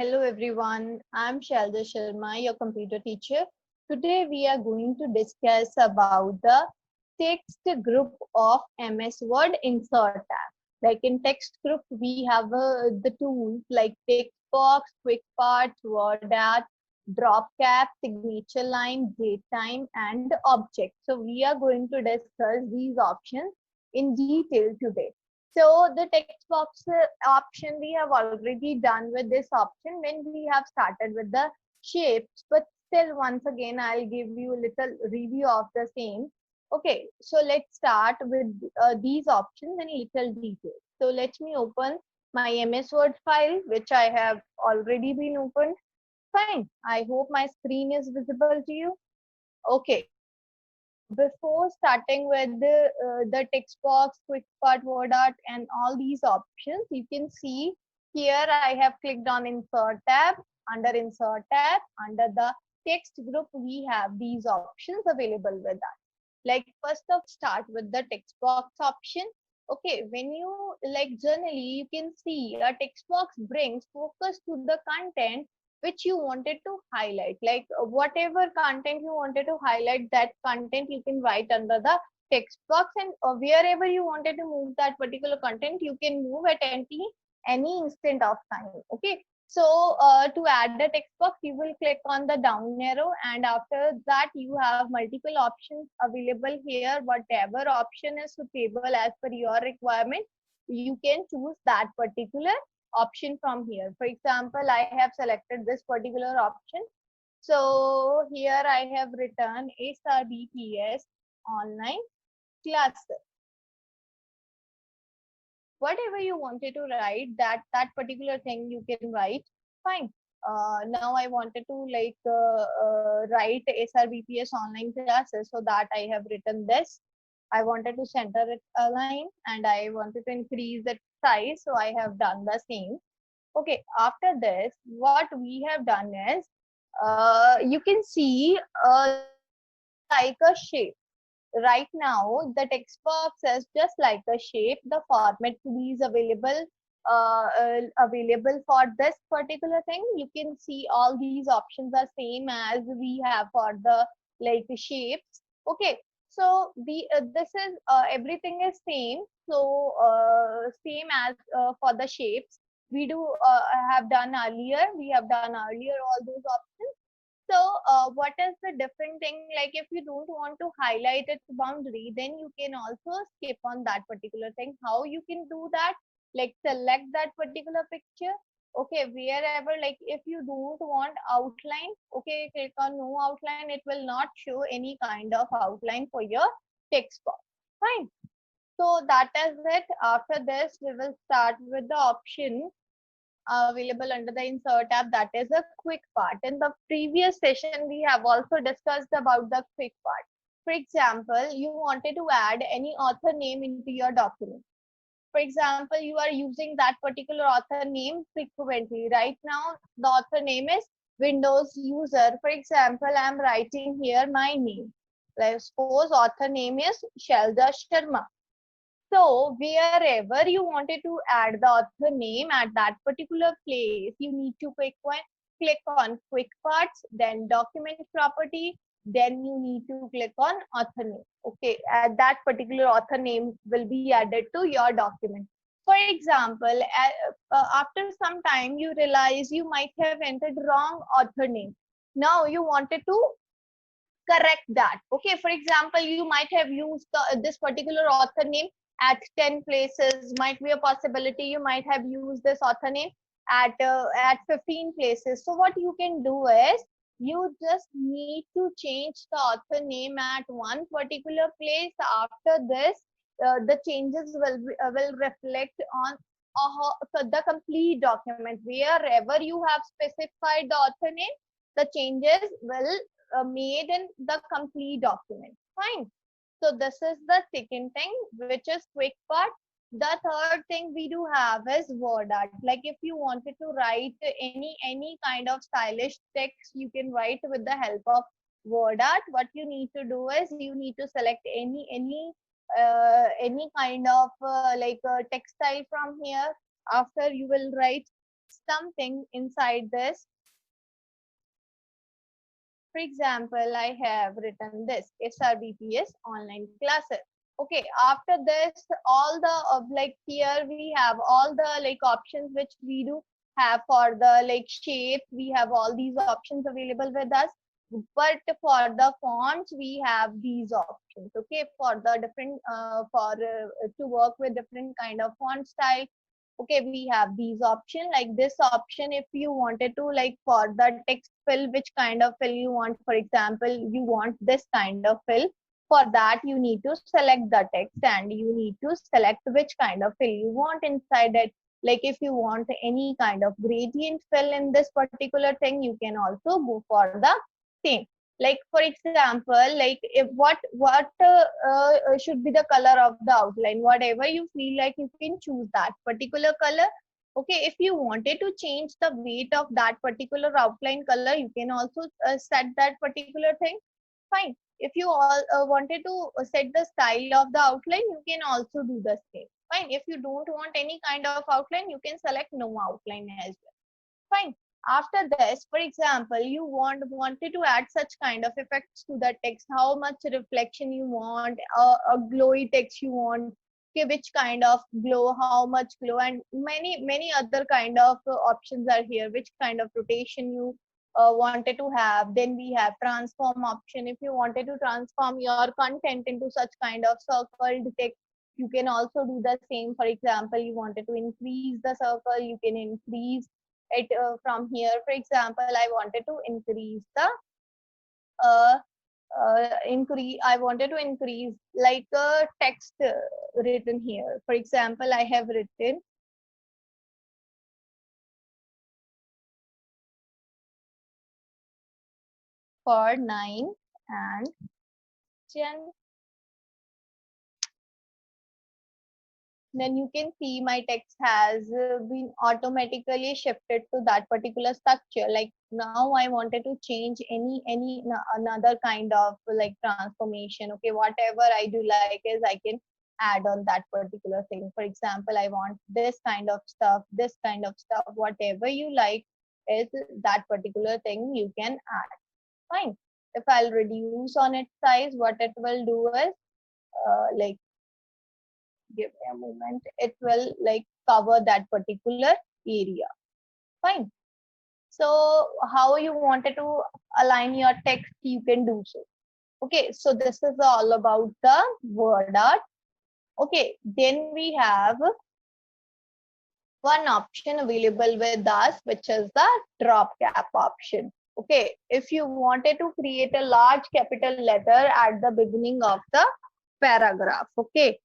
Hello everyone, I'm Shalda Sharma, your computer teacher. Today we are going to discuss about the text group of MS Word Insert tab. Like in text group, we have the tools like text box, quick part, word art, drop cap, signature line, date time, and object. So we are going to discuss these options in detail today. So the text box option we have already done with this option when we have started with the shapes, but still once again I'll give you a little review of the same. Okay, so let's start with these options in little detail. So let me open my MS Word file which I have already been opened. Fine, I hope my screen is visible to you. Okay, before starting with the text box, quick part, word art, and all these options, you can see here I have clicked on insert tab. Under insert tab, under the text group, we have these options available with us. Like first of start with the text box option. Okay, when you like generally you can see a text box brings focus to the content which you wanted to highlight, like whatever content you wanted to highlight, that content you can write under the text box, and wherever you wanted to move that particular content you can move at any instant of time. Okay, so to add the text box you will click on the down arrow, and after that you have multiple options available here. Whatever option is suitable as per your requirement, you can choose that particular option from here. For example, I have selected this particular option. So here I have written SRBPS online classes. Whatever you wanted to write, that particular thing you can write. Fine. Now I wanted to write SRBPS online classes, so that I have written this. I wanted to center it align, and I wanted to increase the size, so I have done the same. Okay, after this, what we have done is, you can see like a shape. Right now, the text box is just like a shape. The format to be is available for this particular thing. You can see all these options are same as we have for the like shapes. Okay, so the this is everything is same. So same as for the shapes we do have done earlier. We have done earlier all those options. So, what is the different thing? Like, if you don't want to highlight its boundary, then you can also skip on that particular thing. How you can do that? Like, select that particular picture. Okay, wherever, like, if you don't want outline, okay, click on no outline. It will not show any kind of outline for your text box. Fine. So, that is it. After this, we will start with the option available under the insert tab, that is a quick part. In the previous session we have also discussed about the quick part. For example, you wanted to add any author name into your document. For example, you are using that particular author name frequently. Right now the author name is Windows user. For example, I am writing here my name. Let's suppose author name is Shalda Sharma. So wherever you wanted to add the author name at that particular place, you need to click on quick parts, then document property, then you need to click on author name. Okay, that particular author name will be added to your document. For example, after some time you realize you might have entered wrong author name. Now you wanted to correct that. Okay, for example, you might have used this particular author name at 10 places. Might be a possibility you might have used this author name at 15 places. So what you can do is, you just need to change the author name at one particular place. After this, the changes will reflect on so the complete document. Wherever you have specified the author name, the changes will made in the complete document. Fine. So this is the second thing, which is quick part. The third thing we do have is word art. Like if you wanted to write any kind of stylish text, you can write with the help of word art. What you need to do is, you need to select any kind of text style from here. After you will write something inside this. For example, I have written this SRBPS online classes. Okay, after this, all the like here we have all the like options which we do have for the like shapes. We have all these options available with us. But for the fonts, we have these options. Okay, for the different to work with different kind of font style. Okay, we have these option like this option. If you wanted to like for the text fill, which kind of fill you want, for example you want this kind of fill, for that you need to select the text and you need to select which kind of fill you want inside it. Like if you want any kind of gradient fill in this particular thing, you can also go for the same. Like for example, like if what should be the color of the outline, whatever you feel like you can choose that particular color. Okay, if you wanted to change the weight of that particular outline color, you can also set that particular thing. Fine. If you all wanted to set the style of the outline, you can also do the same. Fine. If you don't want any kind of outline, you can select no outline as well. Fine. After this, for example, you wanted to add such kind of effects to the text, how much reflection you want, a glowy text you want, okay, which kind of glow, how much glow, and many other kind of options are here, which kind of rotation you wanted to have. Then we have transform option. If you wanted to transform your content into such kind of circled text, you can also do the same. For example, you wanted to increase the circle, you can increase it from here. For example, I wanted to increase the uh, I wanted to increase like a text written here. For example, I have written for 9 and 10. Then you can see my text has been automatically shifted to that particular structure. Like now I wanted to change another kind of like transformation. Okay, whatever I do like is I can add on that particular thing. For example, I want this kind of stuff, this kind of stuff, whatever you like is that particular thing you can add. Fine. If I'll reduce on its size, what it will do is like, give me a moment, it will like cover that particular area. Fine. So how you wanted to align your text, you can do so. Okay, so this is all about the word art. Okay, then we have one option available with us, which is the drop cap option. Okay, if you wanted to create a large capital letter at the beginning of the paragraph, okay,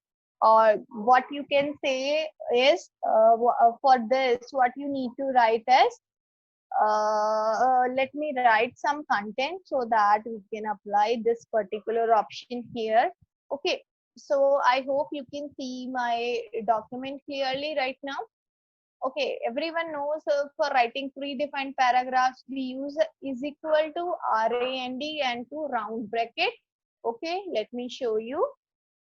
or what you can say is for this, what you need to write is let me write some content so that we can apply this particular option here. Okay, so I hope you can see my document clearly right now. Okay, everyone knows for writing predefined paragraphs, we use is equal to RAND and to round bracket. Okay, let me show you.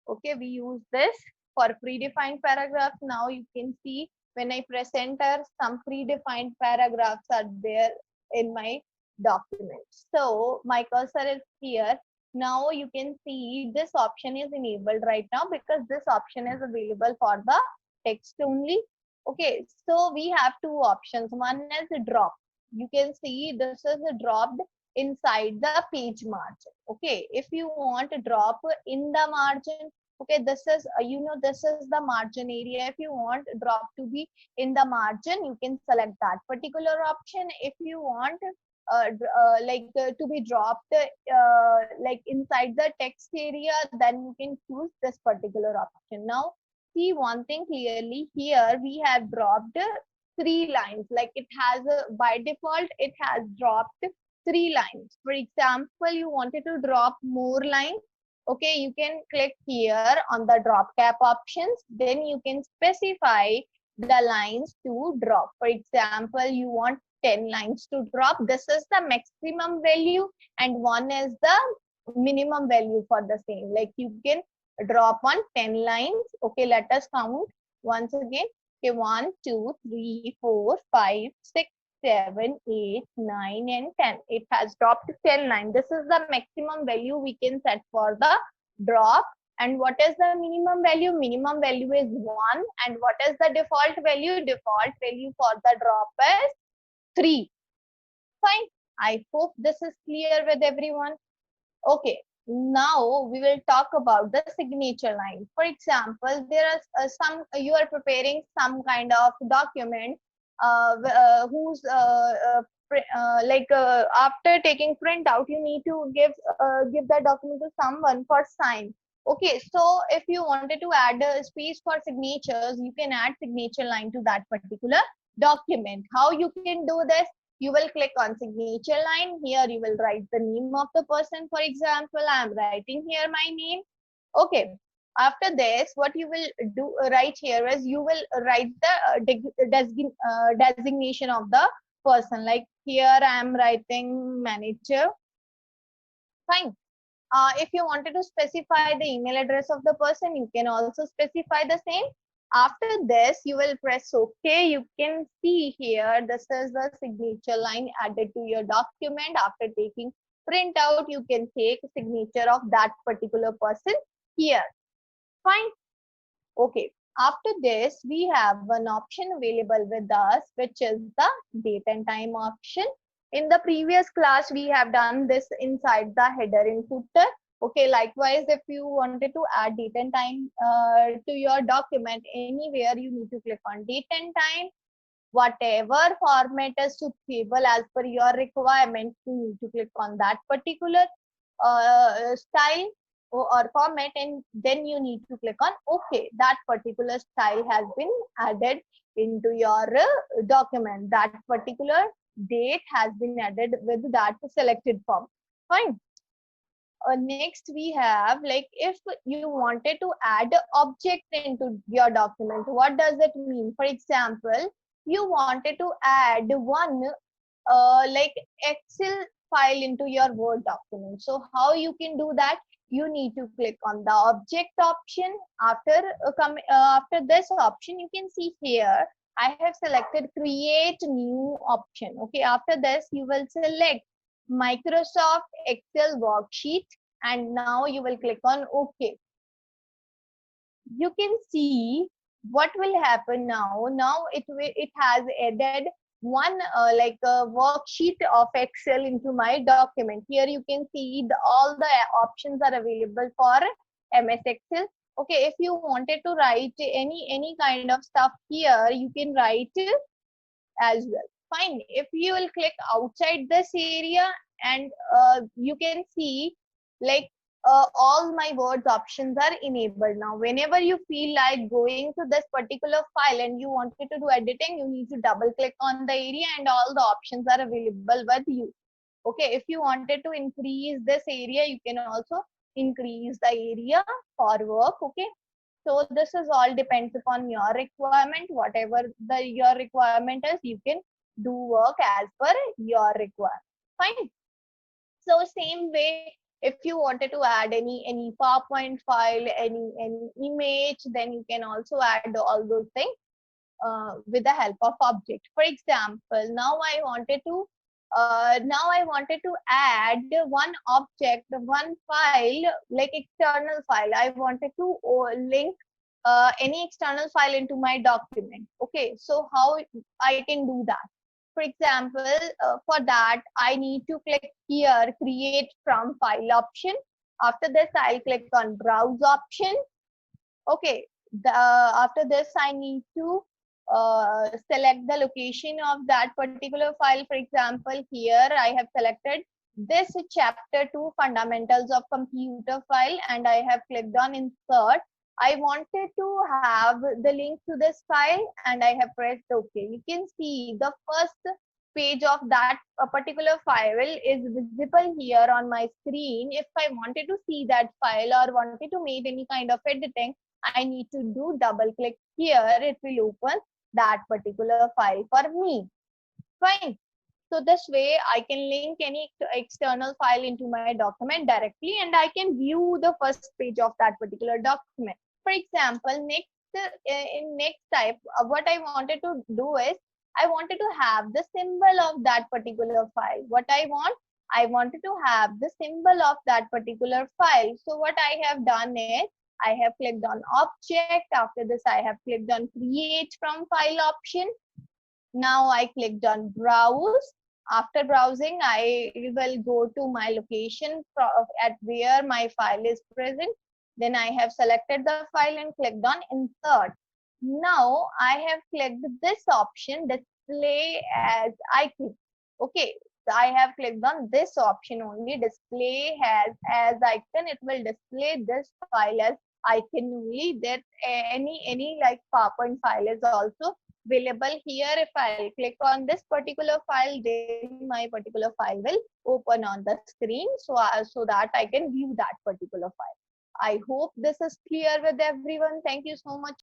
Okay, we use this for predefined paragraphs. Now you can see when I press enter, some predefined paragraphs are there in my document. So my cursor is here. Now you can see this option is enabled right now because this option is available for the text only. Okay, so we have two options. One is drop. You can see this is dropped inside the page margin. Okay, if you want to drop in the margin, okay, this is this is the margin area. If you want drop to be in the margin, you can select that particular option. If you want to be dropped like inside the text area, then you can choose this particular option. Now see one thing clearly, here we have dropped 3 lines. Like it has by default it has dropped 3 lines. For example, you wanted to drop more lines. Okay, you can click here on the drop cap options. Then you can specify the lines to drop. For example, you want 10 lines to drop. This is the maximum value and one is the minimum value for the same. Like you can drop on 10 lines. Okay, let us count once again. Okay, 1, 2, 3, 4, 5, 6, 7, 8, 9, and 10. It has dropped to 10 line. This is the maximum value we can set for the drop. And what is the minimum value? Minimum value is 1. And what is the default value? Default value for the drop is 3. Fine. I hope this is clear with everyone. Okay, now we will talk about the signature line. For example, there are you are preparing some kind of document whose after taking print out, you need to give that document to someone for sign. Okay, so if you wanted to add a space for signatures, you can add signature line to that particular document. How you can do this? You will click on signature line. Here you will write the name of the person. For example, I am writing here my name. Okay. After this, what you will do right here is you will write the designation of the person. Like here I am writing manager. Fine. If you wanted to specify the email address of the person, you can also specify the same. After this, you will press OK. You can see here, this is the signature line added to your document. After taking print out, you can take signature of that particular person here. Fine. Okay. After this, we have one option available with us, which is the date and time option. In the previous class, we have done this inside the header and footer. Okay, likewise, if you wanted to add date and time to your document anywhere, you need to click on date and time. Whatever format is suitable as per your requirement, you need to click on that particular style or format, and then you need to click on OK. That particular style has been added into your document. That particular date has been added with that selected form. Fine. Next we have, like, if you wanted to add object into your document, what does it mean? For example, you wanted to add one like Excel file into your Word document. So how you can do that? You need to click on the object option. After this option, you can see here I have selected create new option. Okay, after this you will select Microsoft Excel worksheet, and now you will click on OK. You can see what will happen now. Now it has added one worksheet of Excel into my document. Here you can see all the options are available for MS Excel. Okay, if you wanted to write any kind of stuff here, you can write as well. Fine. If you will click outside this area, and you can see like all my words options are enabled now. Whenever you feel like going to this particular file and you wanted to do editing, you need to double click on the area and all the options are available with you. Okay, if you wanted to increase this area, you can also increase the area for work. Okay, so this is all depends upon your requirement. Whatever your requirement is, you can do work as per your requirement. Fine. So same way, if you wanted to add any PowerPoint file, any image, then you can also add all those things with the help of object. For example, now I wanted to add one object, one file, like external file. I wanted to link any external file into my document. Okay, so how I can do that? For example, for that, I need to click here, create from file option. After this, I'll click on browse option. Okay, after this, I need to select the location of that particular file. For example, here I have selected this chapter 2 fundamentals of computer file, and I have clicked on insert. I wanted to have the link to this file, and I have pressed OK. You can see the first page of that particular file is visible here on my screen. If I wanted to see that file or wanted to make any kind of editing, I need to do double click here. It will open that particular file for me. Fine. So this way I can link any external file into my document directly, and I can view the first page of that particular document. For example, next in next type, what I wanted to do is I wanted to have the symbol of that particular file. What I wanted to have the symbol of that particular file. So what I have done is I have clicked on object. After this, I have clicked on create from file option. Now I clicked on browse. After browsing, I will go to my location at where my file is present. Then I have selected the file and clicked on insert. Now I have clicked this option, display as icon. Okay, so I have clicked on this option only, display as icon. It will display this file as icon only. That any like PowerPoint file is also available here. If I'll click on this particular file, then my particular file will open on the screen, so that I can view that particular file. I hope this is clear with everyone. Thank you so much.